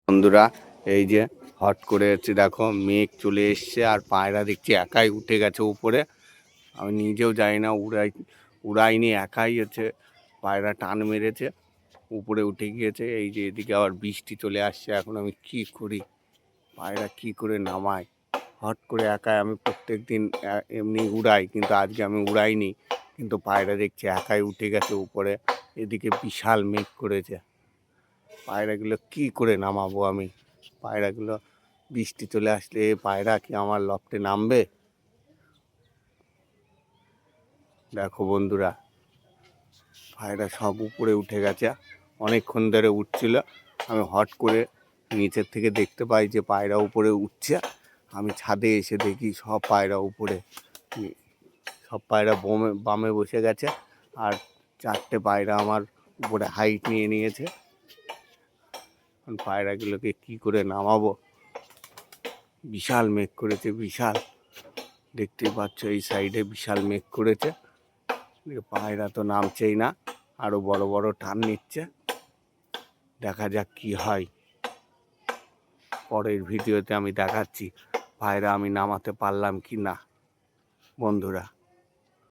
বন্ধুরা, এই যে হট করে হচ্ছে দেখো মেঘ চলে এসছে আর পায়রা দেখছি একাই উঠে গেছে উপরে। আমি নিজেও জানি না উড়াইনি, একাই হচ্ছে পায়রা টান মেরেছে উপরে উঠে গিয়েছে। এই যে এদিকে আবার বৃষ্টি চলে আসছে, এখন আমি কি করি, পায়রা কি করে নামাই হট করে একাই। আমি প্রত্যেক দিন এমনি উড়াই, কিন্তু আজকে আমি উড়াইনি, কিন্তু পায়রা দেখছি একাই উঠে গেছে উপরে। এদিকে বিশাল মেঘ করেছে, পায়রাগুলো কি করে নামাবো আমি? পায়রাগুলো বৃষ্টি চলে আসলে পায়রা কি আমার লফটে নামবে? দেখো বন্ধুরা, পায়রা সব উপরে উঠে গেছে, অনেকক্ষণ ধরে উঠছিল। আমি হট করে নিচের থেকে দেখতে পাই যে পায়রা উপরে উঠছে। আমি ছাদে এসে দেখি সব পায়রা উপরে, সব পায়রা বামে বসে গেছে আর 4টে পায়রা আমার উপরে হাইট নিয়ে নিয়েছে। পায়রাগুলোকে কি করে নামাবো? বিশাল মেঘ করেছে, বিশাল, দেখতেই পাচ্ছ এই সাইডে বিশাল মেঘ করেছে। পায়রা তো নামছেই না, আরো বড় বড় টান নিচ্ছে। দেখা যাক কি হয়, পরের ভিডিওতে আমি দেখাচ্ছি পায়রা আমি নামাতে পারলাম কি না বন্ধুরা।